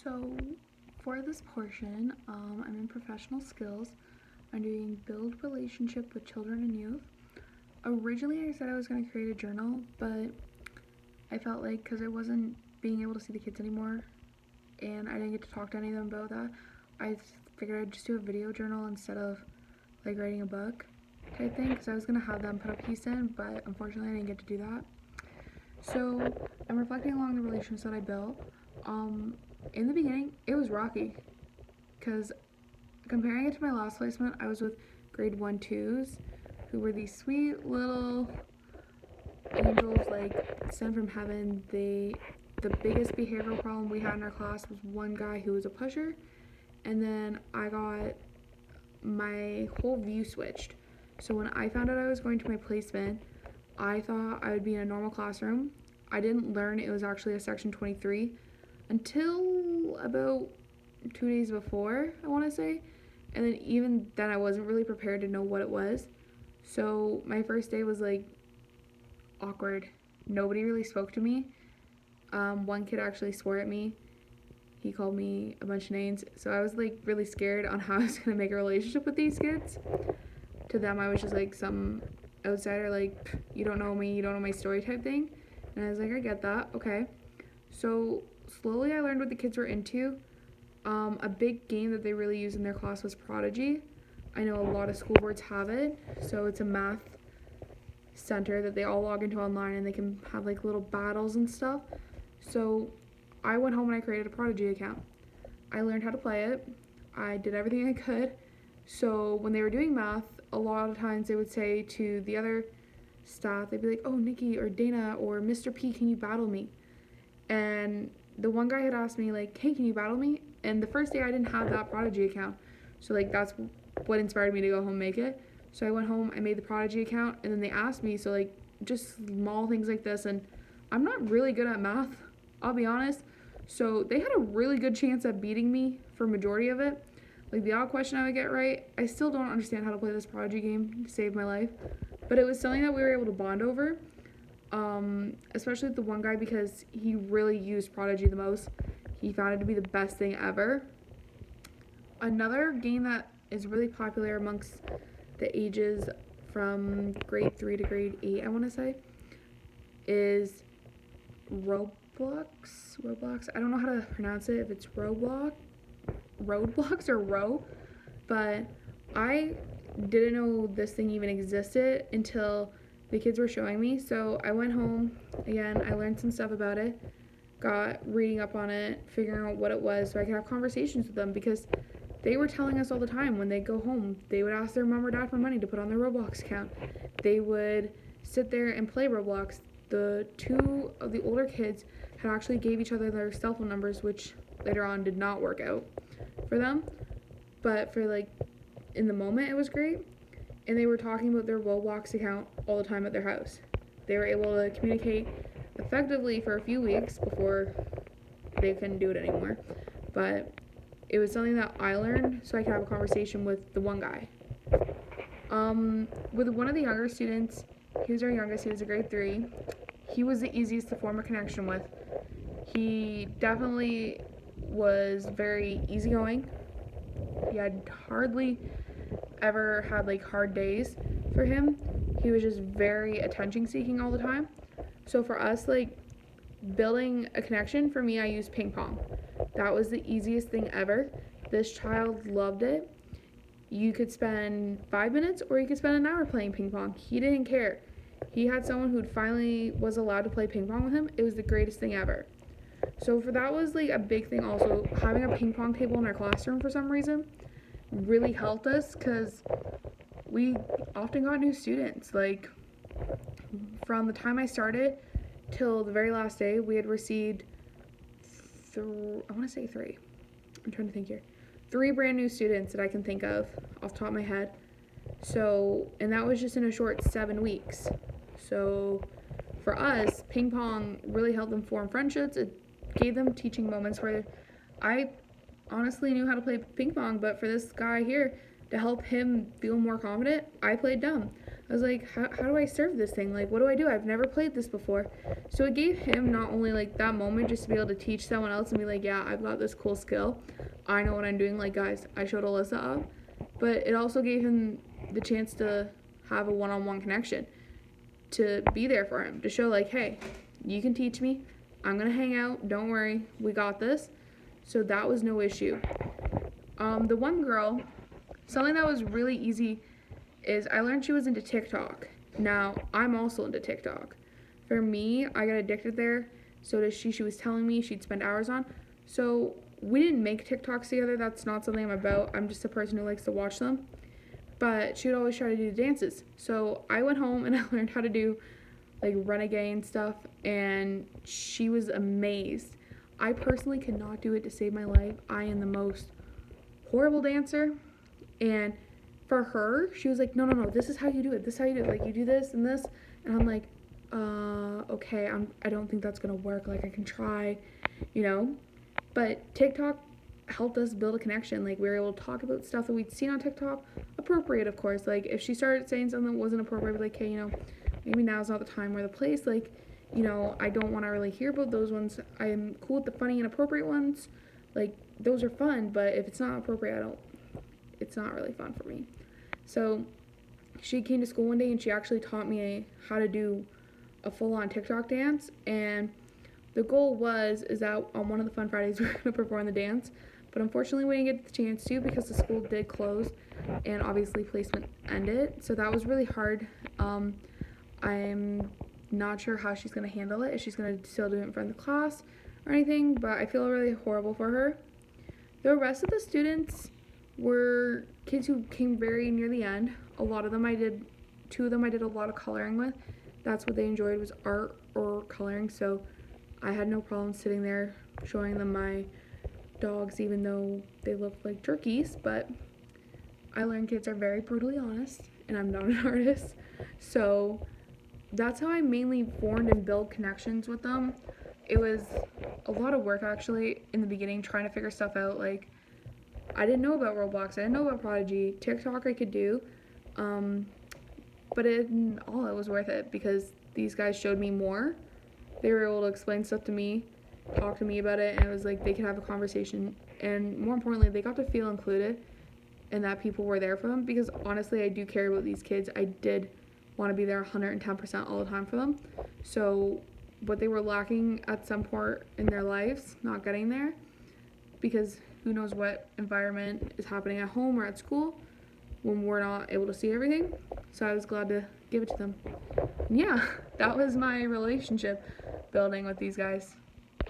So for this portion, I'm in professional skills. I'm doing build relationship with children and youth. Originally, I said I was going to create a journal, but I felt like because I wasn't being able to see the kids anymore and I didn't get to talk to any of them about that, I figured I'd just do a video journal instead of like writing a book type thing because I was going to have them put a piece in, but unfortunately, I didn't get to do that. So I'm reflecting along the relationships that I built. In the beginning, it was rocky because comparing it to my last placement, I was with grade 1 twos who were these sweet little angels like sent from heaven. The biggest behavioral problem we had in our class was one guy who was a pusher, and then I got my whole view switched. So when I found out I was going to my placement, I thought I would be in a normal classroom. I didn't learn it was actually a section 23 until about 2 days before, I want to say. And then even then, I wasn't really prepared to know what it was. So my first day was like awkward. Nobody really spoke to me. One kid actually swore at me. He called me a bunch of names. So I was like really scared on how I was going to make a relationship with these kids. To them, I was just like some outsider, like, you don't know me, you don't know my story type thing. And I was like, I get that, okay. So slowly I learned what the kids were into. A big game that they really use in their class was Prodigy. I know a lot of school boards have it. So it's a math center that they all log into online and they can have like little battles and stuff. So I went home and I created a Prodigy account. I learned how to play it. I did everything I could. So when they were doing math, a lot of times they would say to the other staff, they'd be like, oh, Nikki or Dana or Mr. P, can you battle me? And the one guy had asked me like, hey, can you battle me? And the first day I didn't have that Prodigy account. So like that's what inspired me to go home and make it. So I went home, I made the Prodigy account, and then they asked me, so like just small things like this. And I'm not really good at math, I'll be honest. So they had a really good chance at beating me for majority of it. Like the odd question I would get right, I still don't understand how to play this Prodigy game to save my life. But it was something that we were able to bond over. Especially with the one guy because he really used Prodigy the most. He found it to be the best thing ever. Another game that is really popular amongst the ages from grade 3 to grade 8, I want to say, is Roblox. I don't know how to pronounce it, if it's Roadblocks or Row, but I didn't know this thing even existed until the kids were showing me. So I went home again, I learned some stuff about it, got reading up on it, figuring out what it was so I could have conversations with them because they were telling us all the time when they go home, they would ask their mom or dad for money to put on their Roblox account. They would sit there and play Roblox. The two of the older kids had actually gave each other their cell phone numbers, which later on did not work out for them. But for like in the moment it was great. And they were talking about their Roblox account all the time at their house. They were able to communicate effectively for a few weeks before they couldn't do it anymore. But it was something that I learned so I could have a conversation with the one guy. With one of the younger students, he was our youngest, he was a grade 3. He was the easiest to form a connection with. He definitely was very easygoing. He had hardly ever had like hard days for him. He was just very attention seeking all the time. So for us, like building a connection, for me, I used ping pong. That was the easiest thing ever. This child loved it. You could spend 5 minutes or you could spend an hour playing ping pong. He didn't care. He had someone who finally was allowed to play ping pong with him. It was the greatest thing ever. So for that was like a big thing also. Having a ping pong table in our classroom for some reason really helped us because we often got new students. Like from the time I started till the very last day, we had received I want to say 3. I'm trying to think here. 3 brand new students that I can think of off the top of my head. So, and that was just in a short 7 weeks. So for us, ping pong really helped them form friendships. It gave them teaching moments where I honestly knew how to play ping pong, but for this guy here, to help him feel more confident, I played dumb. I was like, how do I serve this thing? Like, what do I do? I've never played this before. So it gave him not only like that moment just to be able to teach someone else and be like, yeah, I've got this cool skill. I know what I'm doing. Like, guys, I showed Alyssa up. But it also gave him the chance to have a one-on-one connection, to be there for him, to show like, hey, you can teach me. I'm going to hang out. Don't worry. We got this. So that was no issue. The one girl, something that was really easy is I learned she was into TikTok. Now, I'm also into TikTok. For me, I got addicted there. So does she. She was telling me she'd spend hours on. So we didn't make TikToks together. That's not something I'm about. I'm just a person who likes to watch them. But she would always try to do dances. So I went home and I learned how to do like renegade and stuff. And she was amazed. I personally could not do it to save my life. I am the most horrible dancer. And for her, she was like, no, this is how you do it. This is how you do it. Like, you do this and this. And I'm like, okay, I don't think that's going to work. Like, I can try, you know. But TikTok helped us build a connection. Like, we were able to talk about stuff that we'd seen on TikTok. Appropriate, of course. Like, if she started saying something that wasn't appropriate, we'd be like, hey, you know, maybe now's not the time or the place. Like, you know, I don't want to really hear about those ones. I'm cool with the funny and appropriate ones. Like, those are fun. But if it's not appropriate, it's not really fun for me. So she came to school one day and she actually taught me how to do a full-on TikTok dance. And the goal is that on one of the Fun Fridays we were going to perform the dance. But unfortunately we didn't get the chance to because the school did close and obviously placement ended. So that was really hard. I'm not sure how she's going to handle it, if she's going to still do it in front of the class or anything. But I feel really horrible for her. The rest of the students were kids who came very near the end. A lot of them two of them I did a lot of coloring with. That's what they enjoyed, was art or coloring. So I had no problem sitting there showing them my dogs, even though they looked like turkeys. But I learned kids are very brutally honest, and I'm not an artist. So that's how I mainly formed and built connections with them. It was a lot of work, actually, in the beginning, trying to figure stuff out. Like, I didn't know about Roblox. I didn't know about Prodigy. TikTok I could do. But it was worth it because these guys showed me more. They were able to explain stuff to me, talk to me about it, and it was like they could have a conversation. And more importantly, they got to feel included and that people were there for them, because honestly, I do care about these kids. I did want to be there 110% all the time for them. So what they were lacking at some point in their lives, not getting there, because who knows what environment is happening at home or at school when we're not able to see everything. So I was glad to give it to them. And yeah, that was my relationship building with these guys.